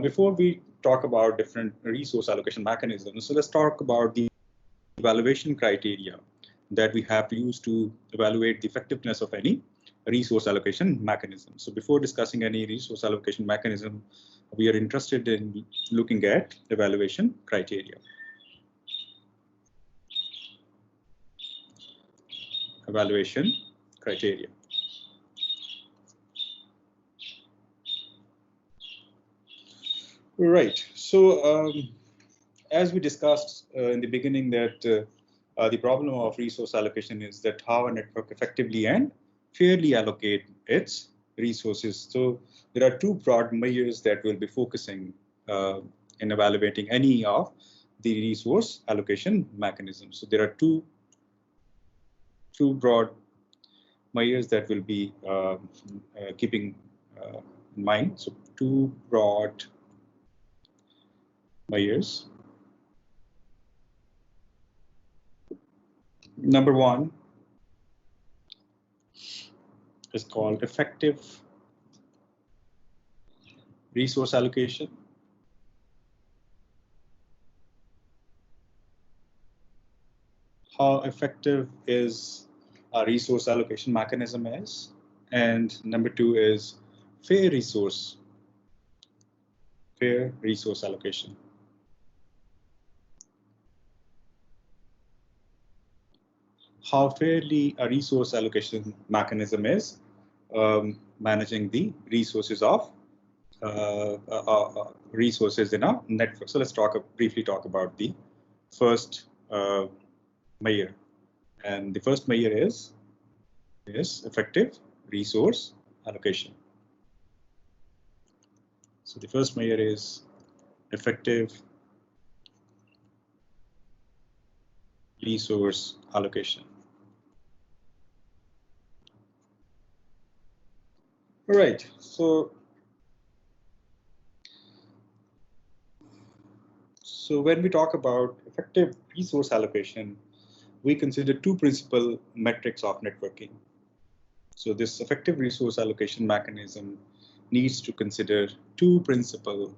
Before we talk about different resource allocation mechanisms, so let's talk about the evaluation criteria that we have to use to evaluate the effectiveness of any resource allocation mechanism. So before discussing any resource allocation mechanism, we are interested in looking at evaluation criteria. Evaluation criteria. Right. So as we discussed in the beginning, that the problem of resource allocation is that how a network effectively and fairly allocate its resources. So there are two broad measures that we'll be focusing in evaluating any of the resource allocation mechanisms. So there are two broad measures that we'll be keeping in mind. So two broad measures. Number one is called effective resource allocation. How effective is a resource allocation mechanism is. And number two is fair resource allocation. How fairly a resource allocation mechanism is managing the resources of resources in a network. So let's briefly talk about the first measure, and the first measure is effective resource allocation. So the first measure is effective resource allocation. All right, so when we talk about effective resource allocation, we consider two principal metrics of networking. So this effective resource allocation mechanism needs to consider two principal.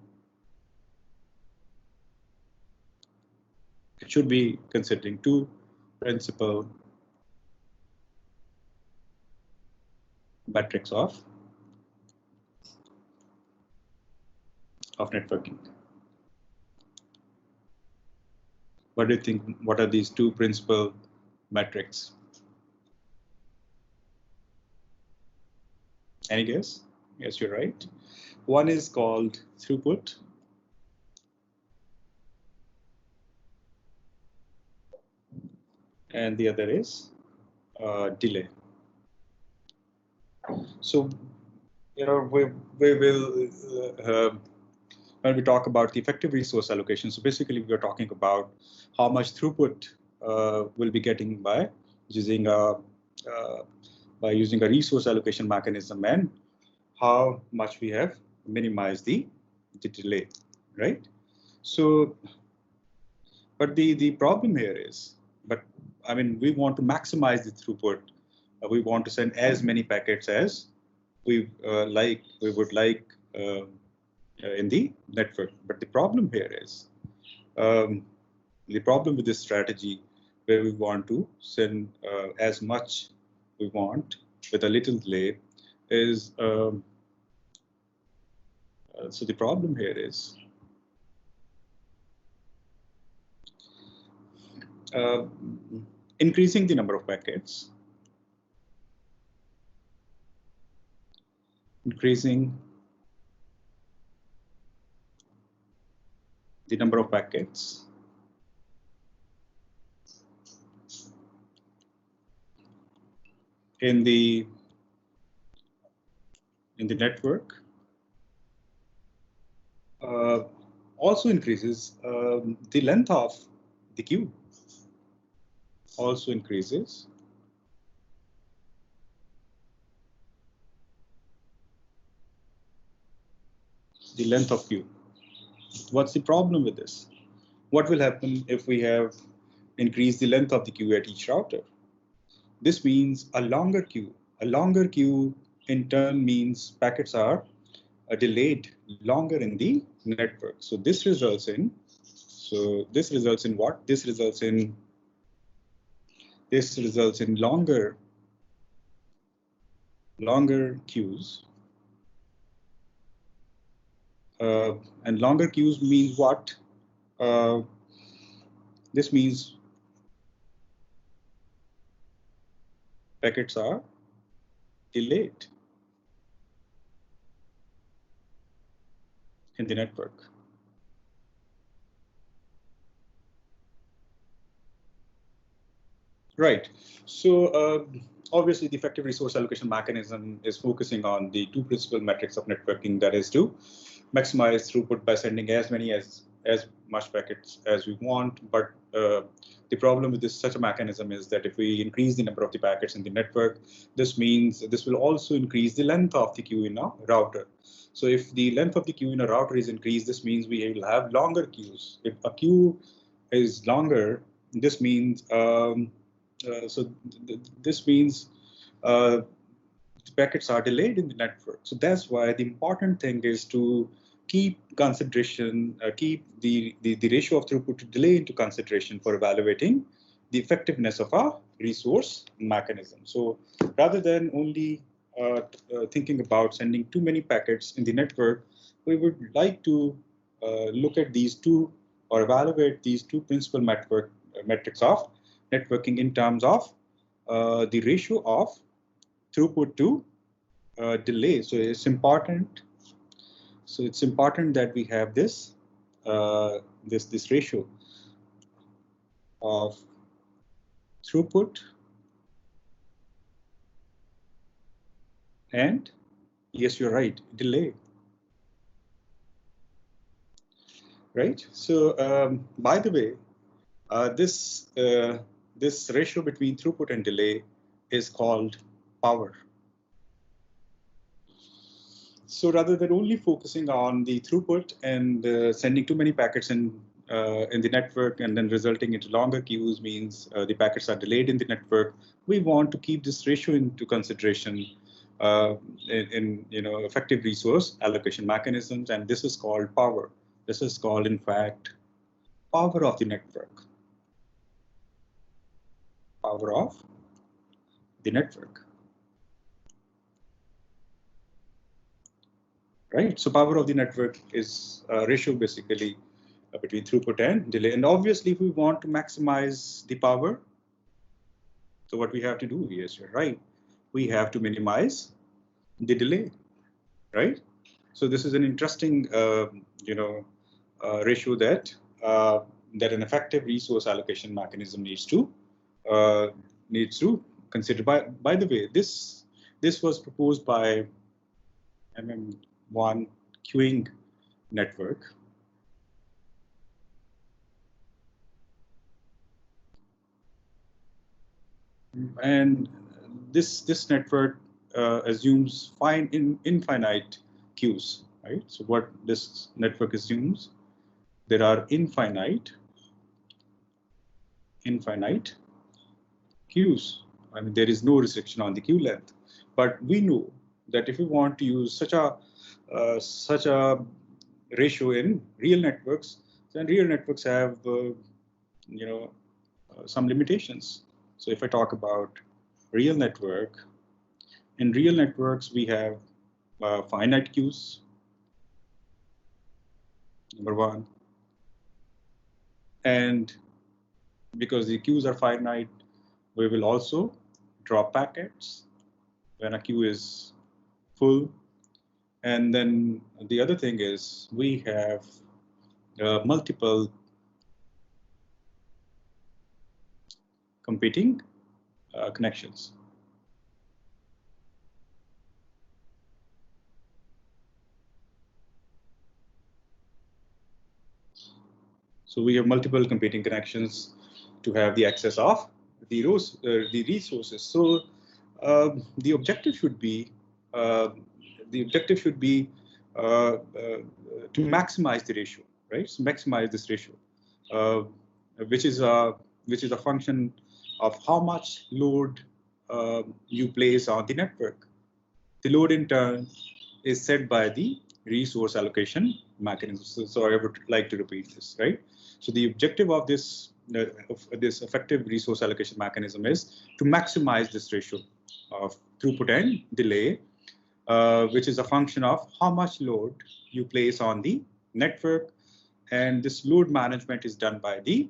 It should be considering two principal metrics of networking. What do you think? What are these two principal metrics? Any guess? Yes, you're right. One is called throughput. And the other is delay. So, we will, when we talk about the effective resource allocation, so basically we're talking about how much throughput we'll be getting by using a resource allocation mechanism, and how much we have minimized the delay, right? So, but the problem here is, I mean, we want to maximize the throughput. We want to send as many packets as we would like in the network. But the problem here is, the problem with this strategy, where we want to send as much we want with a little delay, is so the problem here is increasing the number of packets, increasing the number of packets in the network also increases the length of the queue. Also increases the length of queue. What's the problem with this? What will happen if we have increased the length of the queue at each router? This means a longer queue. A longer queue in turn means packets are delayed longer in the network. So this results in what? This results in longer queues. And longer queues means what? This means packets are delayed in the network. Right. So obviously, the effective resource allocation mechanism is focusing on the two principal metrics of networking, that is to maximize throughput by sending as much packets as we want. But the problem with such a mechanism is that if we increase the number of the packets in the network, this means this will also increase the length of the queue in a router. So if the length of the queue in a router is increased, this means we will have longer queues. If a queue is longer, this means this means packets are delayed in the network. So that's why the important thing is to keep consideration, keep the ratio of throughput to delay into consideration for evaluating the effectiveness of our resource mechanism. So rather than only thinking about sending too many packets in the network, we would like to look at these two or evaluate these two principal metrics of networking in terms of the ratio of throughput to delay. So it's important. So it's important that we have this this ratio of throughput and, yes, you're right, delay. Right. So by the way, this ratio between throughput and delay is called power. So rather than only focusing on the throughput and sending too many packets in the network and then resulting into longer queues means the packets are delayed in the network, we want to keep this ratio into consideration in effective resource allocation mechanisms, and this is called power. This is called, in fact, power of the network. Power of the network. Right. So power of the network is a ratio basically between throughput and delay. And obviously, if we want to maximize the power, so what we have to do, yes, you're right, we have to minimize the delay, right? So this is an interesting, ratio that that an effective resource allocation mechanism needs to consider. By the way, this was proposed by MM1 queuing network. And this network assumes infinite queues, right? So what this network assumes, there are infinite queues. I mean, there is no restriction on the queue length. But we know that if we want to use such a ratio in real networks, then real networks have some limitations. So if I talk about real network, in real networks we have finite queues, number one, and because the queues are finite, we will also drop packets when a queue is full. And then the other thing is we have multiple competing connections. So we have multiple competing connections to have the access of the resources. So the objective should be to maximize the ratio, right? So maximize this ratio, which is a function of how much load you place on the network. The load in turn is set by the resource allocation mechanism. So I would like to repeat this, right? So the objective of this effective resource allocation mechanism is to maximize this ratio of throughput and delay, which is a function of how much load you place on the network, and this load management is done by the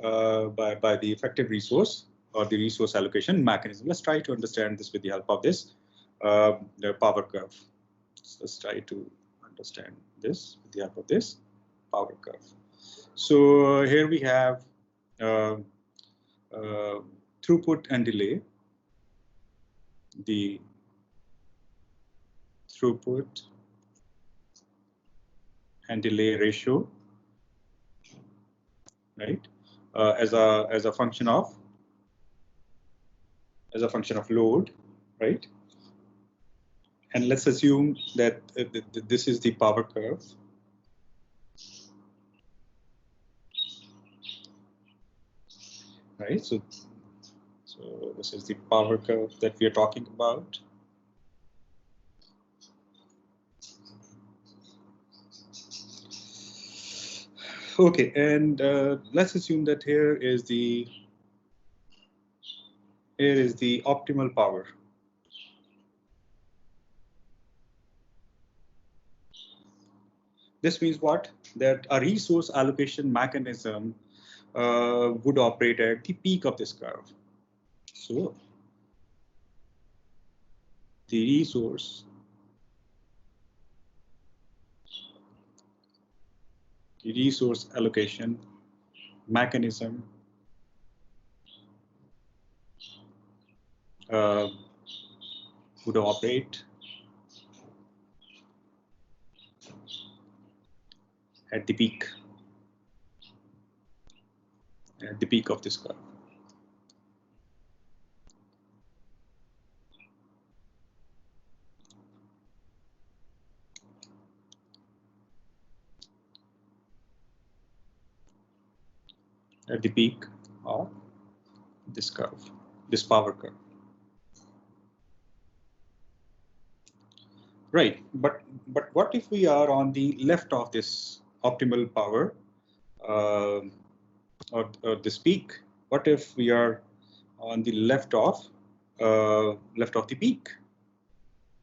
effective resource or the resource allocation mechanism. Let's try to understand this with the help of this the power curve. So let's try to understand this with the help of this power curve. So here we have throughput and delay. The throughput and delay ratio, right? As a function of load, right? And let's assume that this is the power curve. Right, so this is the power curve that we are talking about. Okay, and let's assume that here is the optimal power. This means what? That a resource allocation mechanism would operate at the peak of this curve. So the resource allocation mechanism would operate at the peak of this curve. At the peak of this curve, this power curve. Right, but what if we are on the left of this optimal power or this peak? What if we are on the left of the peak?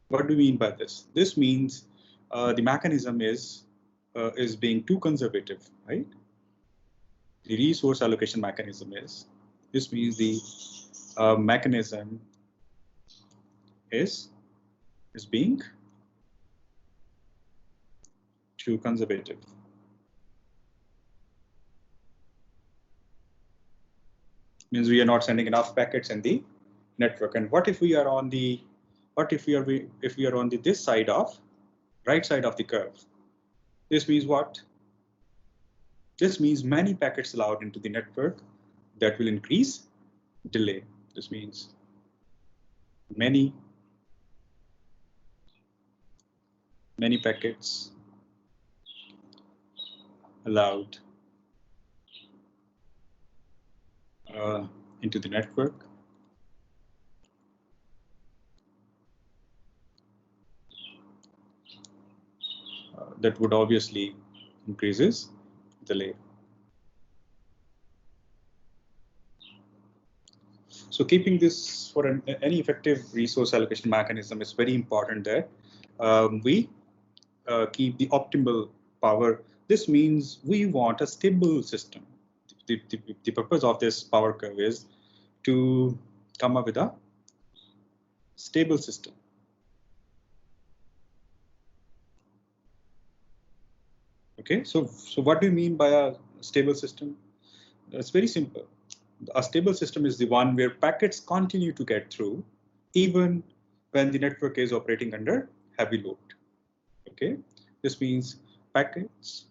What do we mean by this? This means the mechanism is being too conservative, right? The resource allocation mechanism is. This means the mechanism is being too conservative. Means we are not sending enough packets in the network. And what if we are on the this side of right side of the curve? This means what? This means many packets allowed into the network that will increase delay. This means many packets allowed into the network that would obviously increases delay. So keeping this for any effective resource allocation mechanism, is very important that we keep the optimal power. This means we want a stable system. The purpose of this power curve is to come up with a stable system. Okay, so what do you mean by a stable system? It's very simple. A stable system is the one where packets continue to get through even when the network is operating under heavy load. Okay, this means packets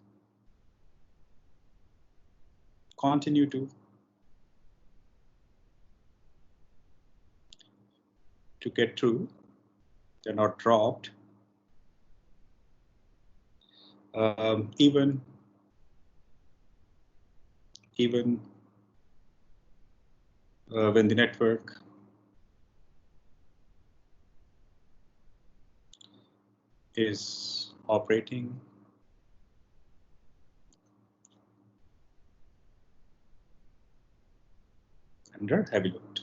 continue to get through. They're not dropped even when the network is operating under heavy load.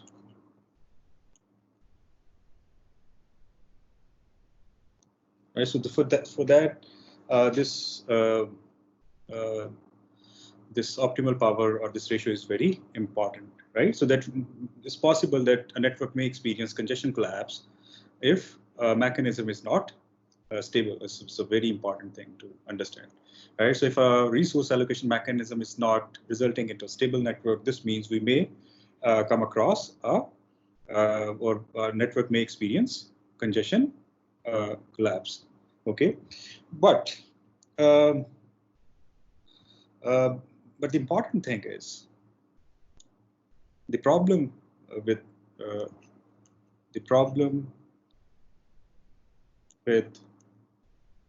Right, so for that this optimal power or this ratio is very important, right? So that it's possible that a network may experience congestion collapse if a mechanism is not stable. It's a very important thing to understand, right? So if a resource allocation mechanism is not resulting into a stable network, this means we may come across or a network may experience congestion collapse. Okay, but um, but the important thing is the problem with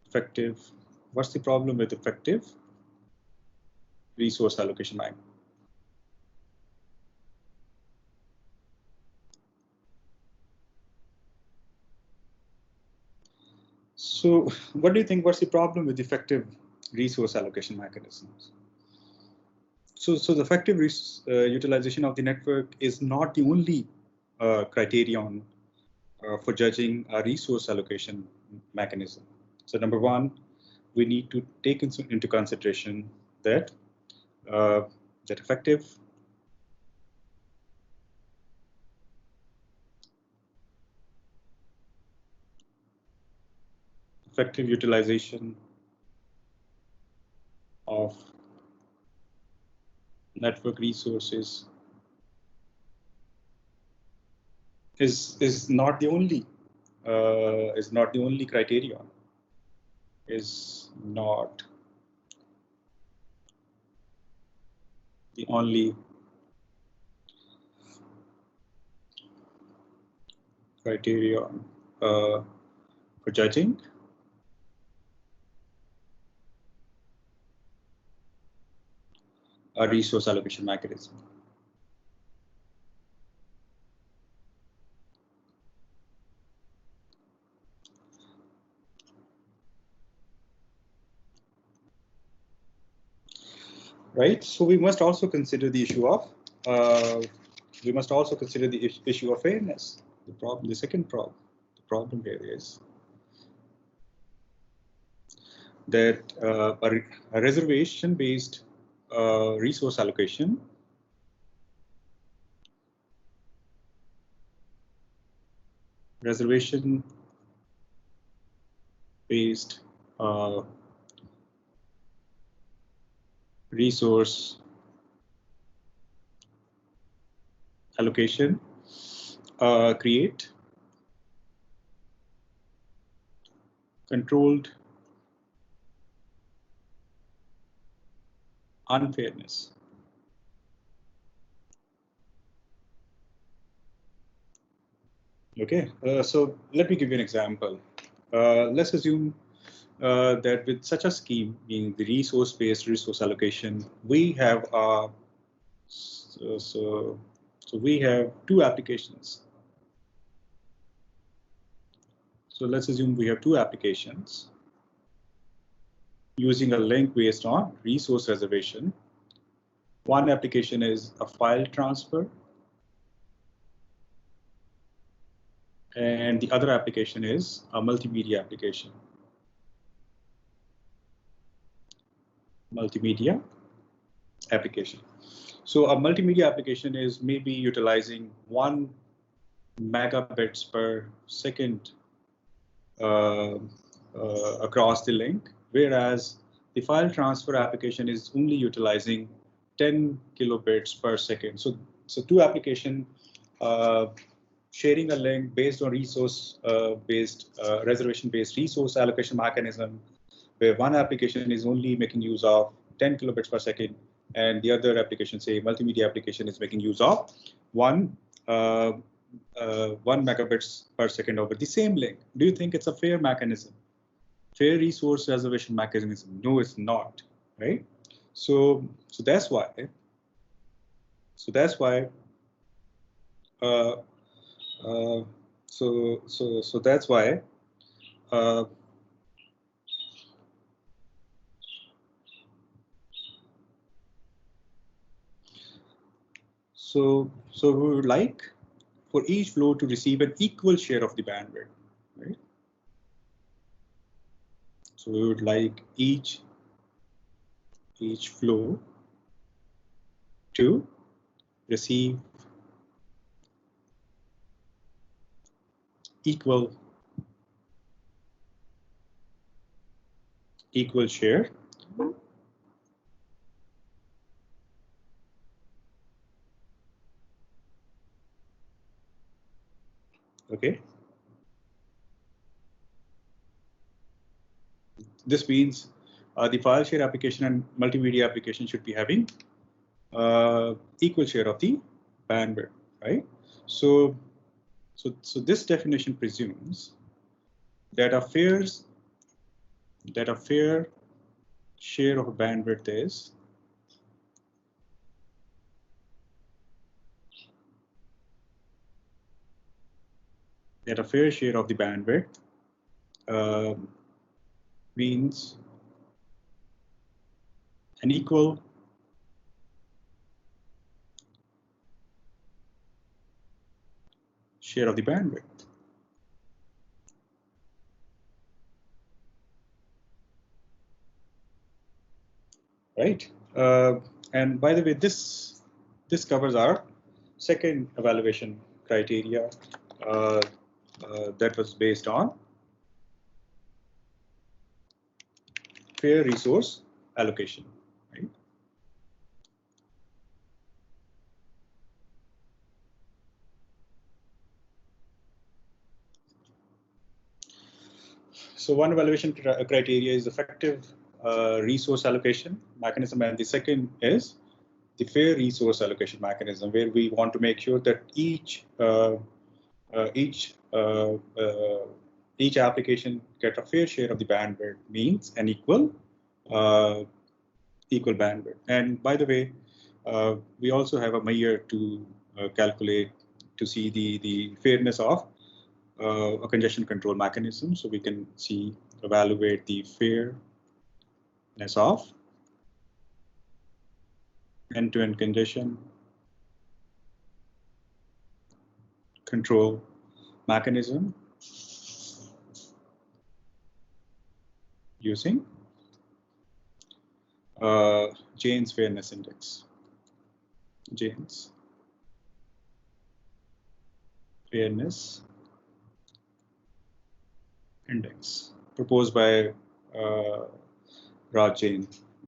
effective. What's the problem with effective resource allocation mechanism? So what do you think? What's the problem with effective resource allocation mechanisms? So the effective utilization of the network is not the only criterion for judging a resource allocation mechanism. So number one, we need to take into consideration that effective utilization of network resources is not the only criterion. Is not the only criterion for judging a resource allocation mechanism. Right. So we must also consider the issue of issue of fairness. The second problem here is that a reservation-based resource allocation resource allocation create controlled unfairness. Okay, so let me give you an example. Let's assume that with such a scheme, being the resource-based resource allocation, we have so we have two applications. So let's assume we have two applications using a link based on resource reservation. One application is a file transfer, and the other application is a multimedia application. So a multimedia application is maybe utilizing 1 megabits per second across the link, whereas the file transfer application is only utilizing 10 kilobits per second. So two applications sharing a link based on reservation-based resource allocation mechanism, where one application is only making use of 10 kilobits per second, and the other application, say multimedia application, is making use of 1 megabits per second over the same link. Do you think it's a fair mechanism? Fair resource reservation mechanism? No, it's not, right? So that's why. So that's why. So that's why So we would like for each flow to receive an equal share of the bandwidth, right? So we would like each flow to receive equal share okay. This means the file share application and multimedia application should be having equal share of the bandwidth, right? So this definition presumes that a fair share of bandwidth is that a fair share of the bandwidth means an equal share of the bandwidth. Right. And by the way, this covers our second evaluation criteria that was based on fair resource allocation. Right. So one evaluation criteria is effective resource allocation mechanism, and the second is the fair resource allocation mechanism, where we want to make sure that each application get a fair share of the bandwidth, means an equal bandwidth. And by the way, we also have a measure to calculate to see the fairness of a congestion control mechanism. So we can evaluate the fairness of end-to-end congestion control mechanism using Jaynes Fairness Index. Jaynes Fairness Index proposed by Raj Jain.